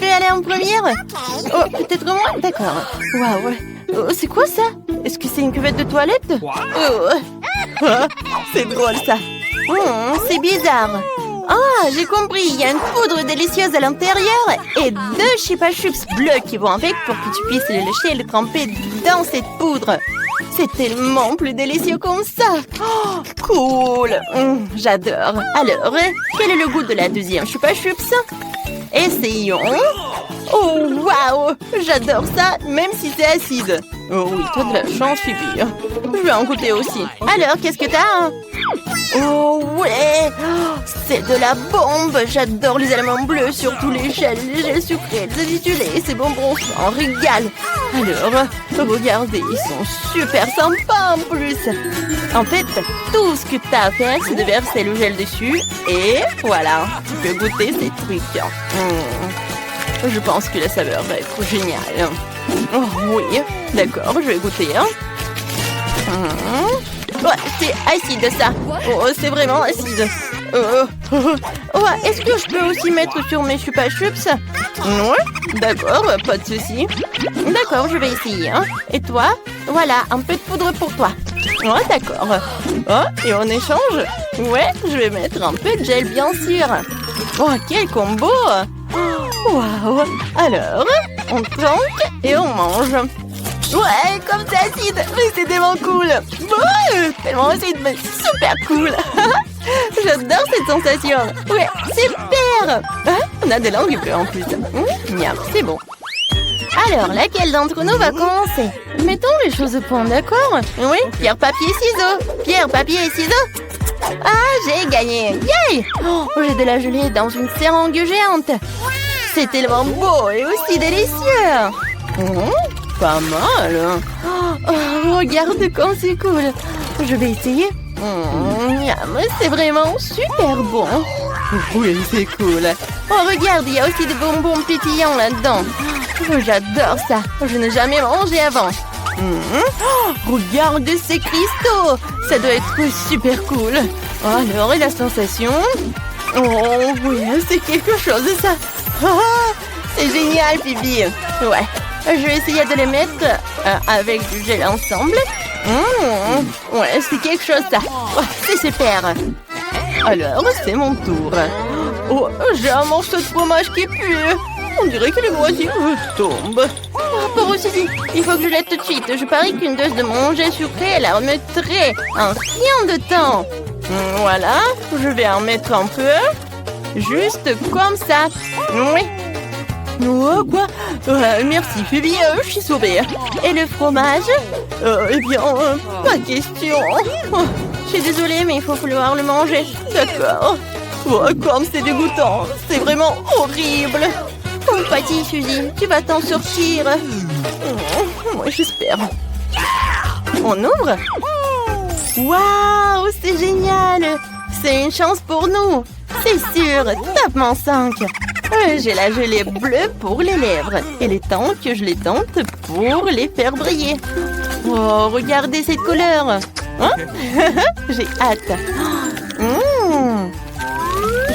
veux aller en première? Oh, peut-être moi? D'accord. Waouh. Oh, c'est quoi ça? Est-ce que c'est une cuvette de toilette? Oh. Ah, c'est drôle ça. C'est bizarre. Ah, j'ai compris. Il y a une poudre délicieuse à l'intérieur et 2 Chupa Chups bleus qui vont avec pour que tu puisses les lécher et les tremper dans cette poudre. C'est tellement plus délicieux comme ça. Oh, cool. J'adore. Alors, quel est le goût de la deuxième Chupa Chups? Essayons. Oh, waouh. J'adore ça, même si c'est acide. Oh oui, t'as de la chance, Phoebe. Je vais en goûter aussi. Alors, qu'est-ce que t'as? Oh ouais, c'est de la bombe. J'adore les aliments bleus, surtout les gels sucrés, les acidulés, ces bonbons en régale. Alors, regardez, ils sont super sympas en plus. En fait, tout ce que t'as à faire, c'est de verser le gel dessus et voilà, tu peux goûter ces trucs. Je pense que la saveur va être géniale. Oh oui, d'accord, je vais goûter. Ouais, c'est acide ça. Oh, c'est vraiment acide. Oh, est-ce que je peux aussi mettre sur mes Chupa Chups? Ouais, d'accord, pas de souci. D'accord, je vais essayer. Et toi? Voilà, un peu de poudre pour toi. Ouais, d'accord. Oh, et en échange? Ouais, je vais mettre un peu de gel, bien sûr. Oh, quel combo! Waouh! Alors, on tanque et on mange. Ouais, comme c'est acide, mais c'est tellement cool. Tellement acide, mais super cool. J'adore cette sensation. Ouais, super. On a des langues bleues en plus. Miam, c'est bon. Alors, laquelle d'entre nous va commencer? Mettons les choses au point, d'accord? Oui, pierre, papier, ciseaux. Pierre, papier et ciseaux. Ah, j'ai gagné. Yay! Oh, j'ai de la gelée dans une seringue géante. C'est tellement beau et aussi délicieux. Pas mal. Oh, regarde comme c'est cool. Je vais essayer. C'est vraiment super bon. Oui, c'est cool. Oh, regarde, il y a aussi des bonbons pétillants là-dedans. J'adore ça. Je n'ai jamais mangé avant. Regarde ces cristaux. Ça doit être super cool. Alors, et la sensation? Oh, oui, c'est quelque chose, ça. C'est génial, Phoebe. Ouais. Je vais essayer de les mettre avec du gel ensemble. Ouais, c'est quelque chose, ça. Ouais, c'est super. Alors, c'est mon tour. Oh, j'ai un morceau de fromage qui pue. On dirait que les moitiés tombent. Pour aussi, il faut que je l'aide tout de suite. Je parie qu'une dose de mon gel sucré la remettrait en rien de temps. Voilà, je vais en mettre un peu. Juste comme ça. Oui. Oh, quoi? Merci, Phoebe, je suis sauvée. Et le fromage? Eh bien, pas question. Oh, je suis désolée, mais il faut falloir le manger. D'accord. Oh, comme c'est dégoûtant. C'est vraiment horrible. Compatie, Suzy, tu vas t'en sortir. Moi, j'espère. On ouvre? Waouh, c'est génial. C'est une chance pour nous. C'est sûr, tapement 5. J'ai la gelée bleue pour les lèvres. Et il est temps que je les tente pour les faire briller. Oh, regardez cette couleur. J'ai hâte.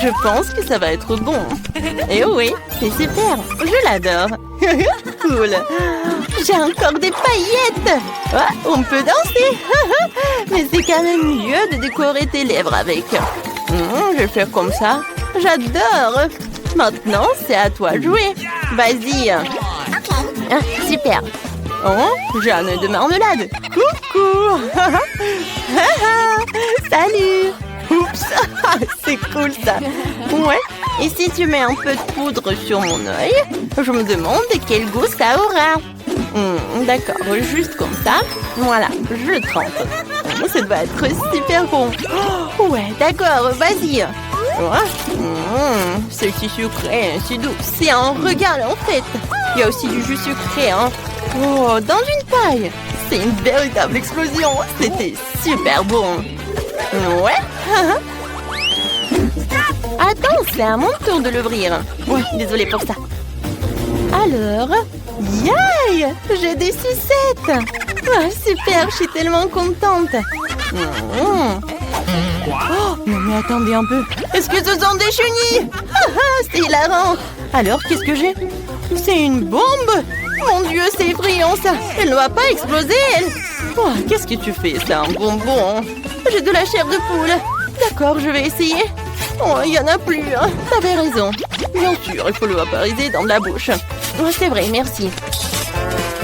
Je pense que ça va être bon. Et oui, c'est super. Je l'adore. Cool. J'ai encore des paillettes. On peut danser. Mais c'est quand même mieux de décorer tes lèvres avec. Je vais faire comme ça. J'adore. Maintenant, c'est à toi de jouer. Vas-y. Super. Oh, j'ai un œuf de marmelade. Coucou. Salut. Oups. C'est cool ça. Ouais. Et si tu mets un peu de poudre sur mon œil, je me demande quel goût ça aura. D'accord, juste comme ça. Voilà, je le trempe. Ça doit être super bon. Ouais, d'accord, vas-y. C'est si sucré, si doux. C'est un régal en fait. Il y a aussi du jus sucré, hein. Oh, dans une paille. C'est une véritable explosion. C'était super bon. Ouais. Attends, c'est à mon tour de l'ouvrir. Ouais, désolée pour ça. Alors, yay! J'ai des sucettes. Super, je suis tellement contente. Oh, mais attendez un peu. Est-ce que ce sont des chenilles? C'est hilarant. Alors, qu'est-ce que j'ai? C'est une bombe! Mon Dieu, c'est effrayant, ça! Elle ne va pas exploser, elle! Oh, qu'est-ce que tu fais? C'est un bonbon! J'ai de la chair de poule! D'accord, je vais essayer! Oh, il n'y en a plus, hein. T'avais raison! Bien sûr, il faut le vaporiser dans la bouche! Oh, c'est vrai, merci!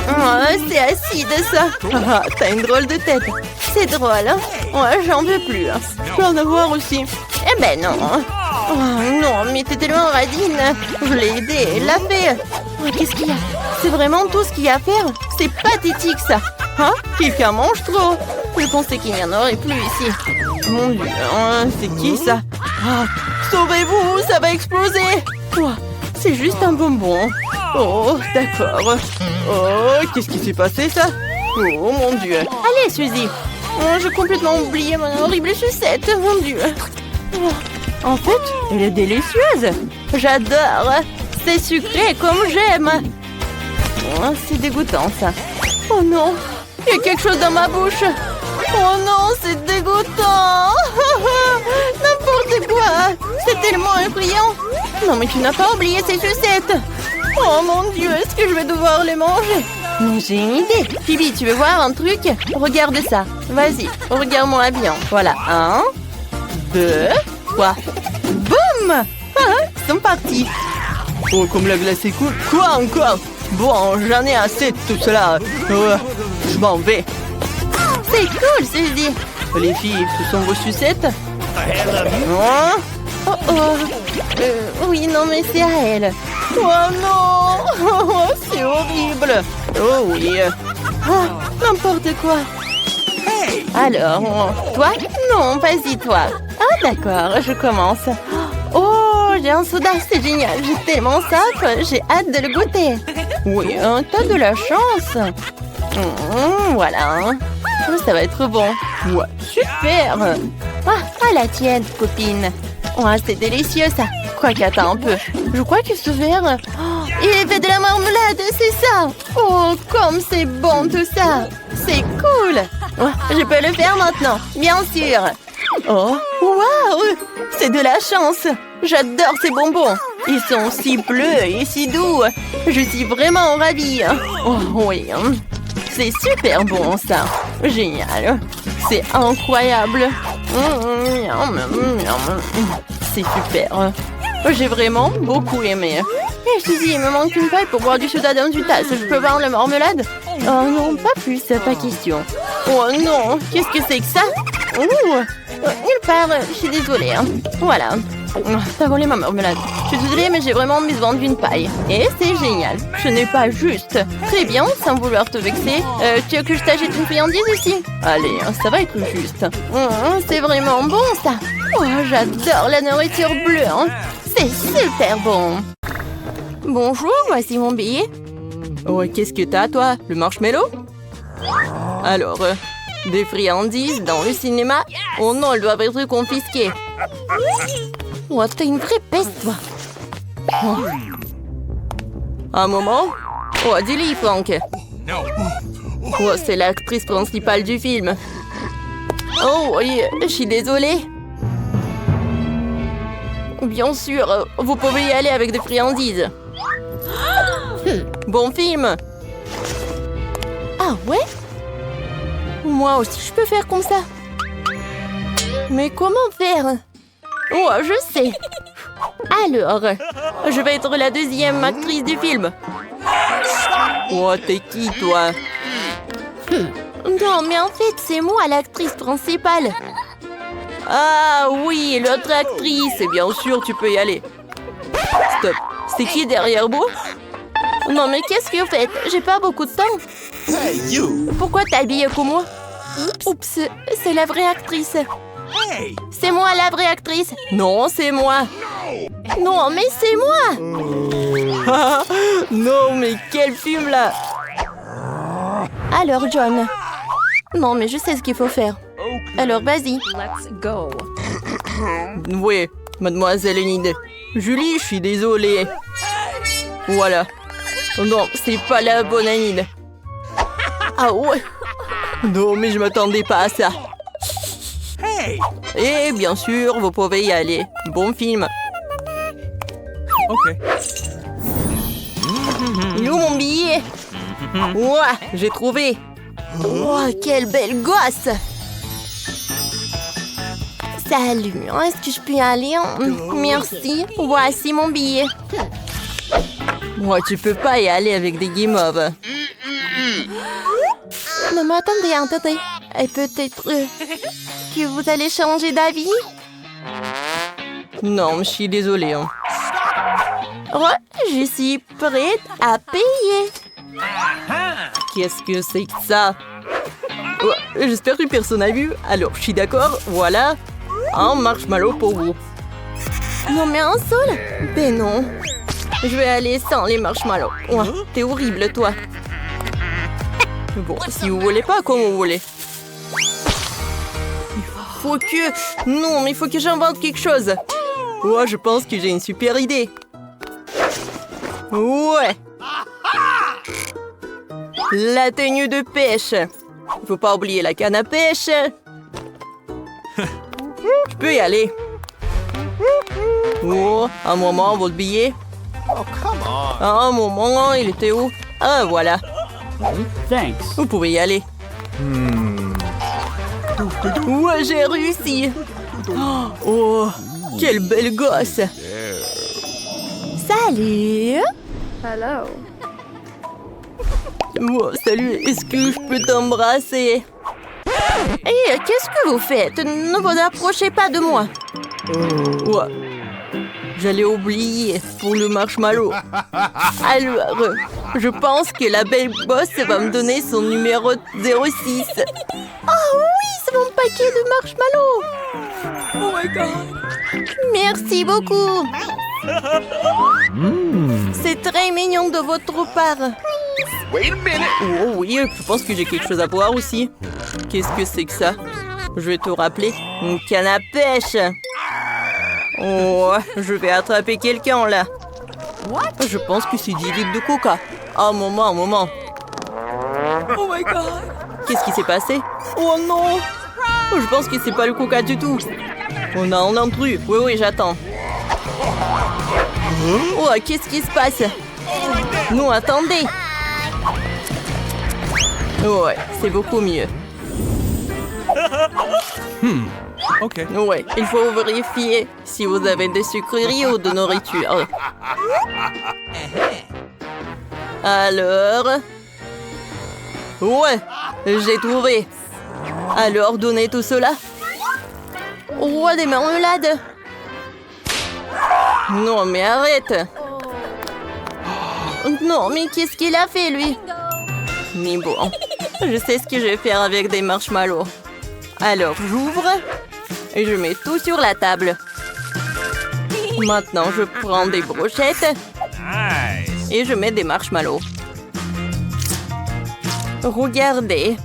Oh, c'est acide, ça! Ah, t'as une drôle de tête! C'est drôle, hein? Ouais, j'en veux plus! Je peux en avoir aussi! Eh ben non! Oh non, mais t'es tellement radine! Je l'ai aidé, elle l'a fait! Oh, qu'est-ce qu'il y a? C'est vraiment tout ce qu'il y a à faire? C'est pathétique, ça! Hein? Quelqu'un mange trop! Je pensais qu'il n'y en aurait plus ici! Mon Dieu, hein, c'est qui ça? Ah, sauvez-vous, ça va exploser! Oh, c'est juste un bonbon! Oh, d'accord! Oh, qu'est-ce qui s'est passé, ça? Oh, mon Dieu! Allez, Suzy! Oh, j'ai complètement oublié mon horrible sucette, mon Dieu! Oh. En fait, elle est délicieuse. J'adore. C'est sucré comme j'aime. Oh, c'est dégoûtant, ça. Oh non, il y a quelque chose dans ma bouche. Oh non, c'est dégoûtant. N'importe quoi. C'est tellement effrayant. Non, mais tu n'as pas oublié ces sucettes. Oh mon Dieu, est-ce que je vais devoir les manger? Mais j'ai une idée. Phoebe, tu veux voir un truc? Regarde ça. Vas-y, regarde-moi bien. Voilà, 1, 2... Quoi? Boum! Ah, ils sont partis. Oh, comme la glace est cool. Quoi encore? Bon, j'en ai assez de tout cela. Je m'en vais. C'est cool, Suzy. Les filles, ce sont vos sucettes? Hein? Oh oh. Oui, non, mais c'est à elle. Oh non! Oh, c'est horrible. Oh oui. Oh, n'importe quoi. Alors, toi? Non, vas-y, toi. Ah, d'accord, je commence. Oh, j'ai un soda, c'est génial. J'ai tellement soif, j'ai hâte de le goûter. Oui, t'as de la chance. Voilà. Oh, ça va être bon. Ouais, super. Ah, la tienne, copine. Oh, c'est délicieux, ça. Quoi qu'attends un peu. Je crois que ce verre... Oh, il fait de la marmelade, c'est ça. Oh, comme c'est bon tout ça. C'est cool. Oh, je peux le faire maintenant, bien sûr. Oh, waouh! C'est de la chance. J'adore ces bonbons. Ils sont si bleus et si doux. Je suis vraiment ravie. Oh oui, c'est super bon ça. Génial. C'est incroyable. C'est super. J'ai vraiment beaucoup aimé. Et je te dis, il me manque une paille pour boire du soda dans une tasse. Je peux boire la marmelade? Oh non, pas plus, pas question. Oh non, qu'est-ce que c'est que ça? Il part, je suis désolée. Voilà. T'as volé ma marmelade. Je suis désolée, mais j'ai vraiment besoin d'une paille. Et c'est génial. Ce n'est pas juste. Très bien, sans vouloir te vexer. Tu veux que je t'achète une friandise aussi? Allez, ça va être juste. C'est vraiment bon, ça. Oh, j'adore la nourriture bleue. C'est super bon. Bonjour, voici mon billet. Oh, qu'est-ce que t'as, toi? Le marshmallow? Alors, des friandises dans le cinéma? Oh non, elles doivent être confisquées. Oh, t'es une vraie peste, toi. Oh. Un moment. Oh, dis-lui, Frank. Oh, c'est l'actrice principale du film. Oh, oui, je suis désolée. Bien sûr, vous pouvez y aller avec des friandises. Bon film. Ah ouais? Moi aussi, je peux faire comme ça. Mais comment faire? Oh, je sais. Alors, je vais être la deuxième actrice du film. Oh, t'es qui, toi? Non, mais en fait, c'est moi l'actrice principale. Ah oui, l'autre actrice. Bien sûr, tu peux y aller. Stop. C'est qui derrière vous? Non, mais qu'est-ce que vous faites? J'ai pas beaucoup de temps. Hey, you! Pourquoi t'es habillée comme moi? Oups, c'est la vraie actrice. C'est moi la vraie actrice. Non, c'est moi. Non, mais c'est moi. Non, mais quel film là. Alors, John. Non, mais je sais ce qu'il faut faire. Alors, vas-y. Let's go. Oui, mademoiselle Enid. Julie, je suis désolée. Voilà. Non, c'est pas la bonne Enid. Ah ouais. Non, mais je m'attendais pas à ça. Et bien sûr, vous pouvez y aller. Bon film. Okay. Il est où mon billet? Ouah, j'ai trouvé. Oh, quelle belle gosse! Salut, est-ce que je peux y aller? Merci, voici mon billet. Moi, tu peux pas y aller avec des guimauves. Non, mais attendez. Et peut-être que vous allez changer d'avis? Non, je suis désolée. Oh, je suis prête à payer. Qu'est-ce que c'est que ça? Oh, j'espère que personne n'a vu. Alors, je suis d'accord, voilà. Un marshmallow pour vous. Non, mais un seul? Ben non. Je vais aller sans les marshmallows. Ouais, t'es horrible, toi. Bon, si vous voulez pas, comme vous voulez. Faut que... Non, mais il faut que j'invente quelque chose. Ouais, je pense que j'ai une super idée. Ouais. La tenue de pêche. Il faut pas oublier la canne à pêche. Je peux y aller. Oh, un moment, votre billet. Un moment, il était où? Ah, voilà. Thanks. Vous pouvez y aller. Ouais, j'ai réussi. Oh, quelle belle gosse. Salut. Hello. Oh, salut, est-ce que je peux t'embrasser? Hé, qu'est-ce que vous faites? Ne vous approchez pas de moi. Ouais. J'allais oublier pour le marshmallow. Alors, je pense que la belle boss va me donner son numéro 06. Oh oui, c'est mon paquet de marshmallows. Oh my god. Merci beaucoup. C'est très mignon de votre part. Oh oui, je pense que j'ai quelque chose à boire aussi. Qu'est-ce que c'est que ça? Je vais te rappeler. Une canne à pêche. Oh, je vais attraper quelqu'un là. Je pense que c'est 10 litres de coca. Un moment. Oh my god. Qu'est-ce qui s'est passé? Oh non. Je pense que c'est pas le coca du tout. On a un intrus. Oui, j'attends. Oh, qu'est-ce qui se passe? Non, attendez. Ouais, c'est beaucoup mieux. Ok. Ouais, il faut vérifier si vous avez des sucreries ou de nourriture. Alors... Ouais, j'ai trouvé. Alors, donnez tout cela. Oh, des marmelades. Non, mais arrête. Non, mais qu'est-ce qu'il a fait, lui? Mais bon, je sais ce que je vais faire avec des marshmallows. Alors, j'ouvre et je mets tout sur la table. Maintenant, je prends des brochettes et je mets des marshmallows. Regardez.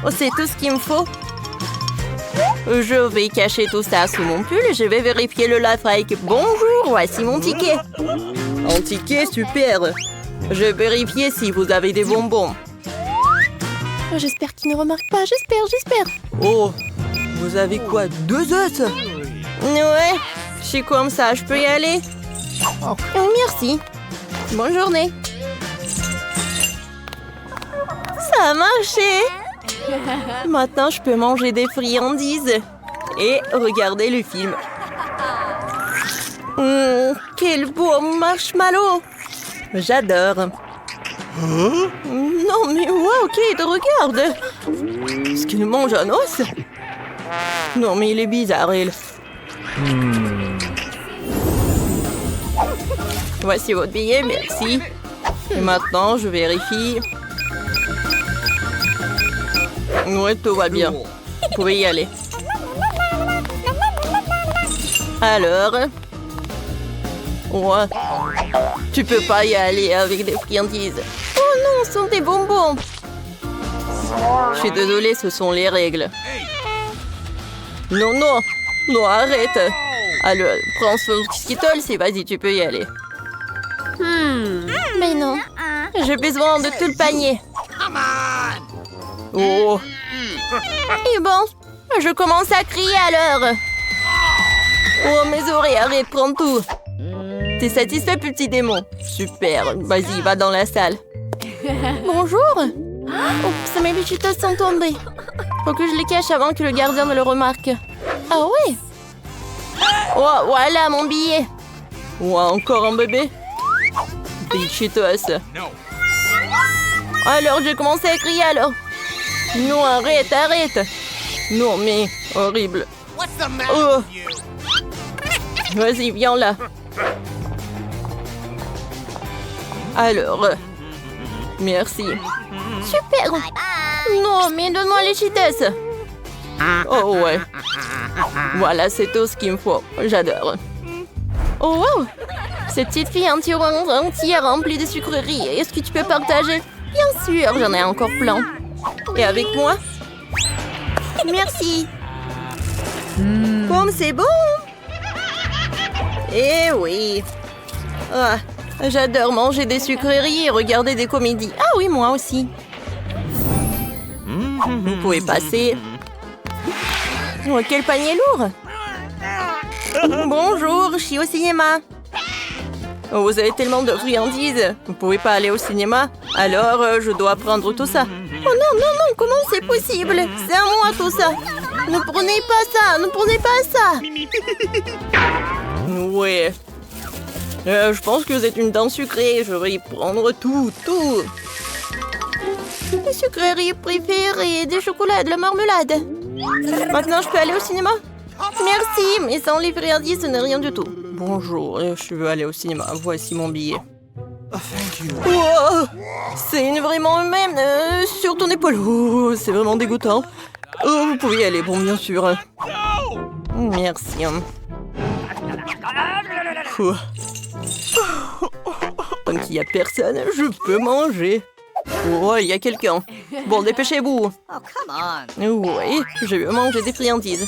Oh, c'est tout ce qu'il me faut. Je vais cacher tout ça sous mon pull et je vais vérifier le lave-fake. Bonjour, voici mon ticket. Un ticket, super. Je vais vérifier si vous avez des bonbons. Oh, j'espère qu'il ne remarque pas, j'espère. Oh, vous avez quoi, 2 œufs? Ouais, je suis comme ça, je peux y aller? Oh, merci. Bonne journée. Ça a marché. Maintenant, je peux manger des friandises et regarder le film. Quel beau marshmallow. J'adore. Non, mais wow, Kate, regarde. Est-ce qu'il mange un os? Non, mais il est bizarre, il. Voici votre billet, merci. Et maintenant, je vérifie. Ouais, tout va bien. Vous pouvez y aller. Alors... Ouais. Tu peux pas y aller avec des friandises. Oh non, ce sont des bonbons. Je suis désolée, ce sont les règles. Non, arrête. Alors, prends ce Skittles et vas-y, tu peux y aller. Mais non, j'ai besoin de tout le panier. Oh. Et bon, je commence à crier alors. Oh, mes oreilles, arrête, prends tout. T'es satisfait, petit démon? Super, vas-y, va dans la salle. Bonjour. Oups, mes petits Cheetos sont tombés. Faut que je les cache avant que le gardien ne le remarque. Ah ouais? Oh, voilà mon billet. Oh, encore un bébé? Des Cheetos. Alors, j'ai commencé à crier alors. Non, arrête, arrête. Non, mais horrible. Oh. Vas-y, viens là. Alors, merci. Super. Non, mais donne-moi les Cheetos. Oh ouais. Voilà, c'est tout ce qu'il me faut. J'adore. Oh wow. Cette petite fille entière remplie de sucreries. Est-ce que tu peux partager? Bien sûr, j'en ai encore plein. Et avec moi? Merci. Comme c'est bon. Eh oui. Ah, j'adore manger des sucreries et regarder des comédies. Ah oui, moi aussi. Vous pouvez passer. Oh, quel panier lourd. Bonjour, je suis au cinéma. Oh, vous avez tellement de friandises. Vous pouvez pas aller au cinéma? Alors, je dois prendre tout ça. Oh non, non, non, comment c'est possible? C'est à moi tout ça. Ne prenez pas ça, ne prenez pas ça. Ouais. Je pense que vous êtes une dent sucrée. Je vais y prendre tout. Mes sucreries préférées, des chocolats, de la marmelade. Maintenant, je peux aller au cinéma? Merci, mais sans les friandises, ce n'est rien du tout. Bonjour, je veux aller au cinéma. Voici mon billet. Wow, c'est vraiment humaine sur ton épaule. Oh, c'est vraiment dégoûtant. Oh, vous pouvez y aller, bon, bien sûr. Merci. Tant qu'il n'y a personne, je peux manger. Oh, il y a quelqu'un. Bon, dépêchez-vous. Oui, je vais manger des friandises.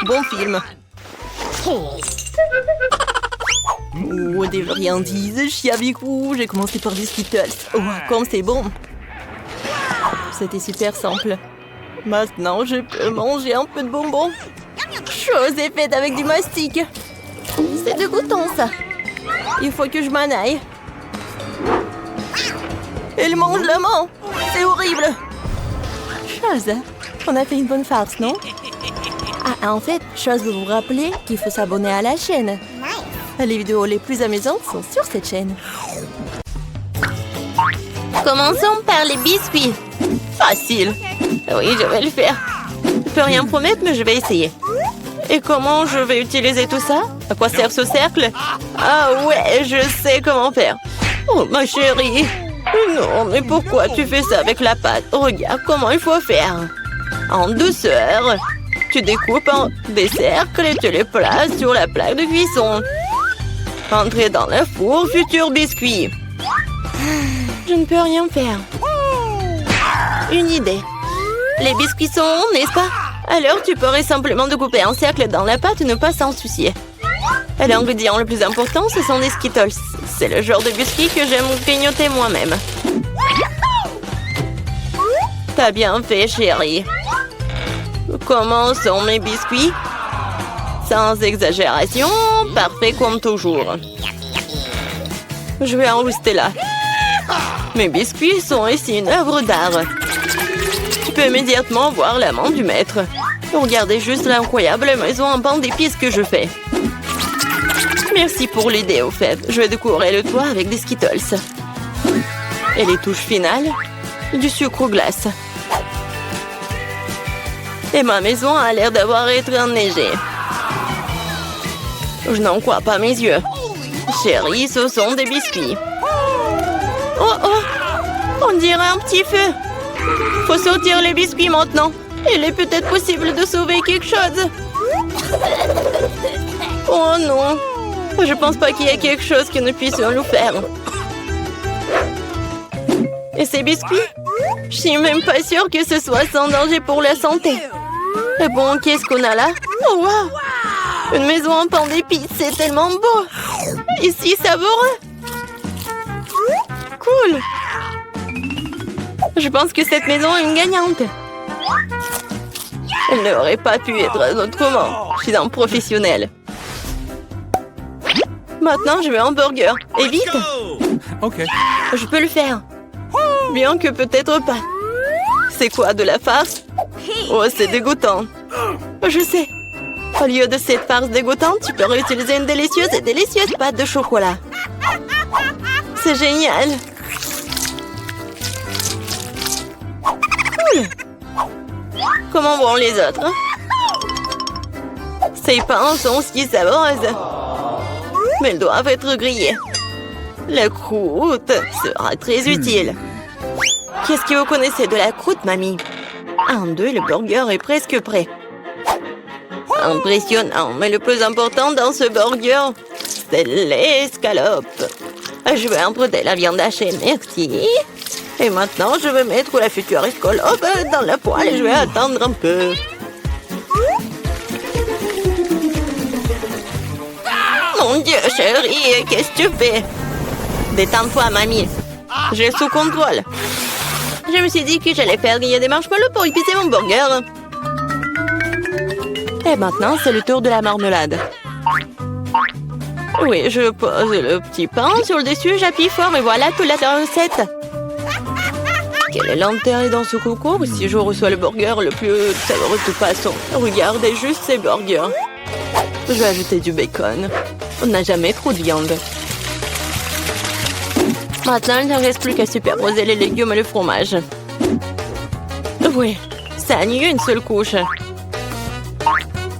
Bon film. Oh, des friandises, je suis avec vous. J'ai commencé par des Skittles. Oh, comme c'est bon. C'était super simple. Maintenant, je peux manger un peu de bonbons. Chose est faite avec du mastic. C'est dégoûtant, ça. Il faut que je m'en aille. Elle mange la main. C'est horrible. Chose, on a fait une bonne farce, non? Ah, en fait, Chose veut vous rappeler qu'il faut s'abonner à la chaîne. Les vidéos les plus amusantes sont sur cette chaîne. Commençons par les biscuits. Facile. Oui, je vais le faire. Je peux rien promettre, mais je vais essayer. Et comment je vais utiliser tout ça? À quoi sert ce cercle? Ah ouais, je sais comment faire. Oh, ma chérie. Non, mais pourquoi tu fais ça avec la pâte? Regarde comment il faut faire. En douceur. Tu découpes en des cercles et tu les places sur la plaque de cuisson. Entrez dans le four, futur biscuit. Je ne peux rien faire. Une idée. Les biscuits sont ronds, n'est-ce pas? Alors tu pourrais simplement découper un cercle dans la pâte et ne pas s'en soucier. L'ingrédient le plus important, ce sont des Skittles. C'est le genre de biscuits que j'aime grignoter moi-même. T'as bien fait, chérie. Comment sont mes biscuits? Sans exagération, parfait comme toujours. Je vais en rester là. Mes biscuits sont ici une œuvre d'art. Tu peux immédiatement voir la main du maître. Regardez juste l'incroyable maison en pain d'épices que je fais. Merci pour l'idée, au fait. Je vais décorer le toit avec des Skittles. Et les touches finales, du sucre glace. Et ma maison a l'air d'avoir été enneigée. Je n'en crois pas mes yeux. Chérie, ce sont des biscuits. Oh oh! On dirait un petit feu. Faut sortir les biscuits maintenant. Il est peut-être possible de sauver quelque chose. Oh non! Je pense pas qu'il y ait quelque chose que nous puissions nous faire. Et ces biscuits? Je suis même pas sûre que ce soit sans danger pour la santé. Et bon, qu'est-ce qu'on a là? Oh wow! Une maison en pain d'épices, c'est tellement beau! Ici, savoureux! Cool! Je pense que cette maison est une gagnante. Elle n'aurait pas pu être autrement. Je suis un professionnel. Maintenant, je veux un burger. Et vite! Okay. Je peux le faire. Bien que peut-être pas. C'est quoi, de la farce? Oh, c'est dégoûtant. Je sais. Au lieu de cette farce dégoûtante, tu peux réutiliser une délicieuse pâte de chocolat. C'est génial. Cool. Comment vont les autres? Ces pains sont si savoureuses. Mais elles doivent être grillées. La croûte sera très utile. Qu'est-ce que vous connaissez de la croûte, mamie? 1, 2, le burger est presque prêt. Impressionnant, mais le plus important dans ce burger, c'est l'escalope. Je vais emprunter la viande hachée, merci. Et maintenant, je vais mettre la future escalope dans la poêle et je vais attendre un peu. Mon Dieu, chérie, qu'est-ce que tu fais? Détends-toi, mamie. J'ai sous contrôle. Je me suis dit que j'allais faire griller des marshmallows pour épicer mon burger. Et maintenant, c'est le tour de la marmelade. Oui, je pose le petit pain sur le dessus, j'appuie fort et voilà toute la recette. Quel est l'intérêt dans ce concours si je reçois le burger le plus savoureux de toute façon? Regardez juste ces burgers. Je vais ajouter du bacon. On n'a jamais trop de viande. Maintenant, il ne reste plus qu'à superposer les légumes et le fromage. Oui, ça annule une seule couche.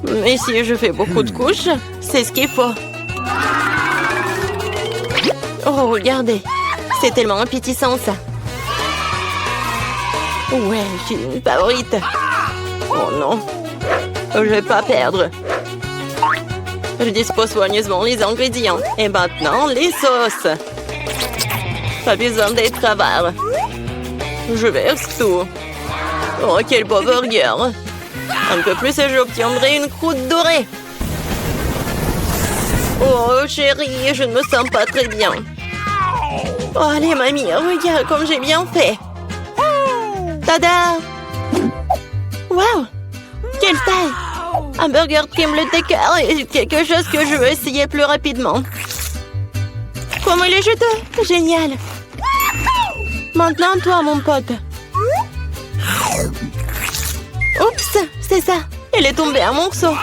Mais si je fais beaucoup de couches, c'est ce qu'il faut. Oh, regardez. C'est tellement appétissant, ça. Ouais, j'ai une favorite. Oh non. Je vais pas perdre. Je dispose soigneusement les ingrédients. Et maintenant, les sauces. Pas besoin d'être avare. Je verse tout. Oh, quel beau burger. Un peu plus et j'obtiendrai une croûte dorée. Oh, chérie, je ne me sens pas très bien. Oh, allez, mamie, regarde comme j'ai bien fait. Tada! Wow! Quelle taille! Un burger crème le décor est quelque chose que je veux essayer plus rapidement. Comment il est juteux! Génial! Maintenant, toi, mon pote. Oups, c'est ça. Il est tombé un morceau.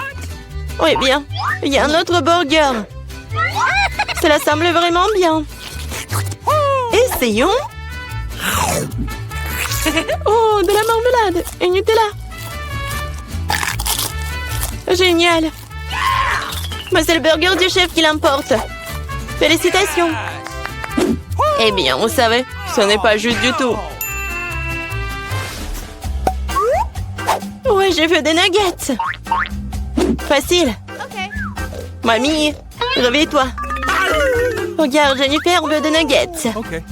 Oui, bien. Il y a un autre burger. Cela semble vraiment bien. Essayons. Oh, de la marmelade et Nutella. Génial. Mais c'est le burger du chef qui l'emporte. Félicitations. Eh bien, vous savez, ce n'est pas juste du tout. Ouais, j'ai fait des nuggets. Facile. Mamie, réveille-toi. Regarde, Jennifer veut des nuggets. Okay.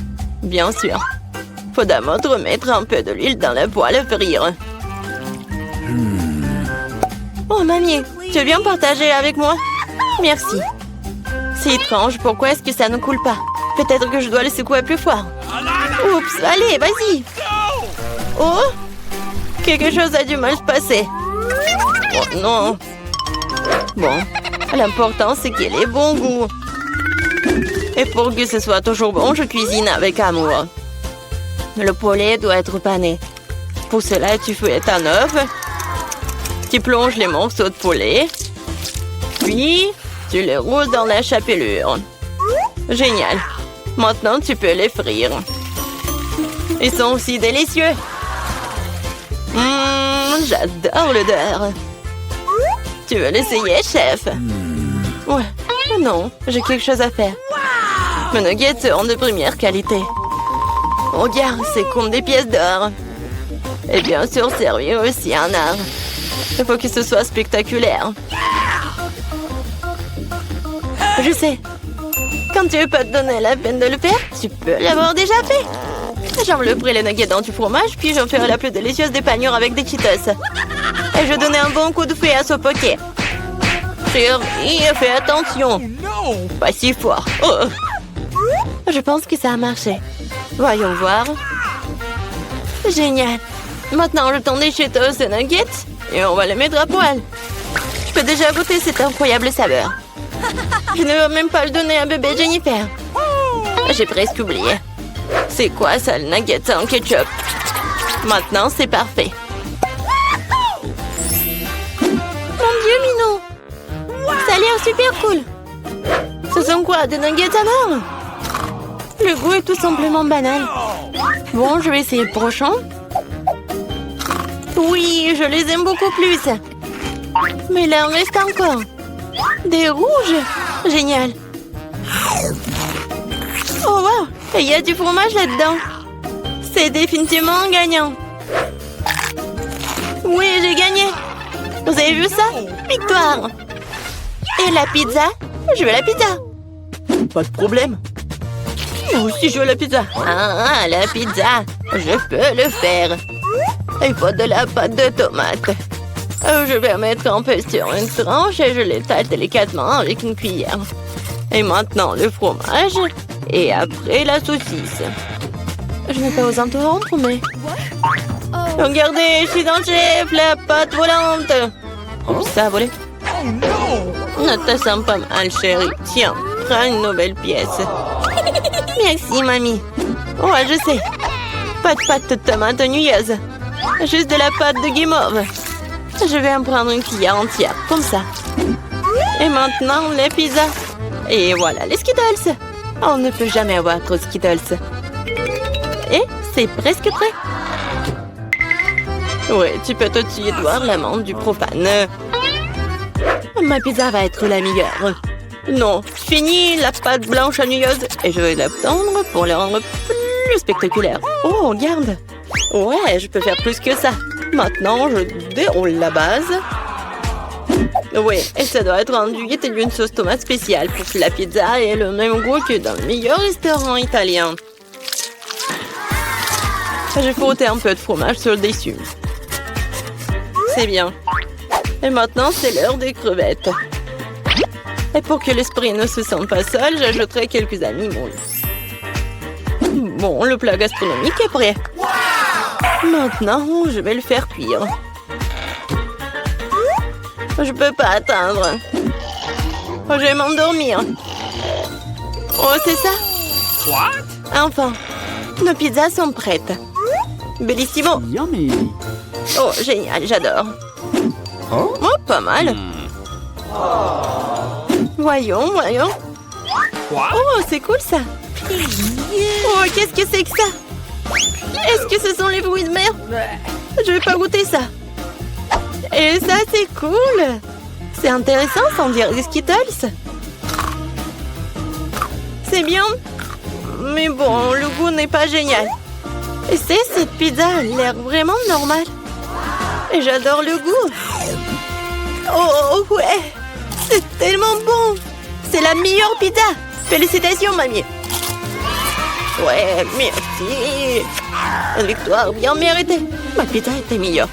Bien sûr. Faut d'abord remettre un peu de l'huile dans la poêle à frire. Oh, mamie, tu veux bien partager avec moi? Merci. C'est étrange, pourquoi est-ce que ça ne coule pas? Peut-être que je dois le secouer plus fort. Oups, allez, vas-y. Oh, quelque chose a dû mal se passer. Oh non. Bon, l'important c'est qu'il ait bon goût. Et pour que ce soit toujours bon, je cuisine avec amour. Le poulet doit être pané. Pour cela, tu fouettes un œuf. Tu plonges les morceaux de poulet. Puis, tu les roules dans la chapelure. Génial. Maintenant, tu peux les frire. Ils sont aussi délicieux. J'adore l'odeur. Tu veux l'essayer, chef? Ouais. Non, j'ai quelque chose à faire. Mes nuggets seront de première qualité. Regarde, c'est comme des pièces d'or. Et bien sûr, servir aussi un art. Il faut que ce soit spectaculaire. Je sais. Quand tu veux pas te donner la peine de le faire, tu peux l'avoir déjà fait. J'envelopperai les nuggets dans du fromage, puis j'en ferai la plus délicieuse des panures avec des Cheetos. Et je donnerai un bon coup de fouet à ce poké. Chérie, fais attention. Pas si fort. Oh. Je pense que ça a marché. Voyons voir. Génial. Maintenant, je tends des Cheetos et nuggets et on va les mettre à poil. Je peux déjà goûter cette incroyable saveur. Je ne veux même pas le donner à bébé Jennifer. J'ai presque oublié. C'est quoi ça, le nugget en ketchup? Maintenant, c'est parfait. Mon Dieu, Minou! Ça a l'air super cool. Ce sont quoi, des nuggets à mort? Le goût est tout simplement banal. Bon, je vais essayer le prochain. Oui, je les aime beaucoup plus. Mais là, il reste encore. Des rouges. Génial. Oh, wow. Et il y a du fromage là-dedans. C'est définitivement gagnant. Oui, j'ai gagné. Vous avez vu ça? Victoire. Et la pizza? Je veux la pizza. Pas de problème. Moi aussi, je veux la pizza. Ah, la pizza. Je peux le faire. Il faut de la pâte de tomate. Je vais mettre un peu sur une tranche et je l'étale délicatement avec une cuillère. Et maintenant, le fromage. Et après, la saucisse. Je n'ai pas osé interrompre, mais... Regardez, je suis dans le chef, la pâte volante. Oups, ça a volé. Ça te sent pas mal, chérie. Tiens, prends une nouvelle pièce. Merci, mamie. Ouais, je sais. Pas de pâte de tomate ennuyeuses. Juste de la pâte de guimauve. Je vais en prendre une cuillère entière, comme ça. Et maintenant, les pizzas. Et voilà, les Skittles. On ne peut jamais avoir trop de Skittles. Et c'est presque prêt. Oui, tu peux te tuer de voir l'amande du profane. Ma pizza va être la meilleure. Non, fini la pâte blanche ennuyeuse et je vais la tendre pour la rendre plus spectaculaire. Oh, regarde. Ouais, je peux faire plus que ça. Maintenant, je déroule la base. Oui, et ça doit être enduit d'une sauce tomate spéciale pour que la pizza ait le même goût que dans le meilleur restaurant italien. J'ai frotté un peu de fromage sur le dessus. C'est bien. Et maintenant, c'est l'heure des crevettes. Et pour que l'esprit ne se sente pas seul, j'ajouterai quelques animaux. Bon, le plat gastronomique est prêt. Maintenant, je vais le faire cuire. Je peux pas attendre. Je vais m'endormir. Oh, c'est ça? Enfin, nos pizzas sont prêtes. Bellissimo. Yummy. Oh, génial, j'adore. Oh, pas mal. Voyons, voyons. Oh, c'est cool ça. Oh, qu'est-ce que c'est que ça? Est-ce que ce sont les fruits de mer? Je vais pas goûter ça. Et ça, c'est cool. C'est intéressant, sans dire des Skittles. C'est bien. Mais bon, le goût n'est pas génial. Et cette pizza a l'air vraiment normale. Et j'adore le goût. Oh, ouais. C'est tellement bon. C'est la meilleure pizza. Félicitations, mamie. Ouais, merci. Une victoire bien méritée. Ma pizza était meilleure.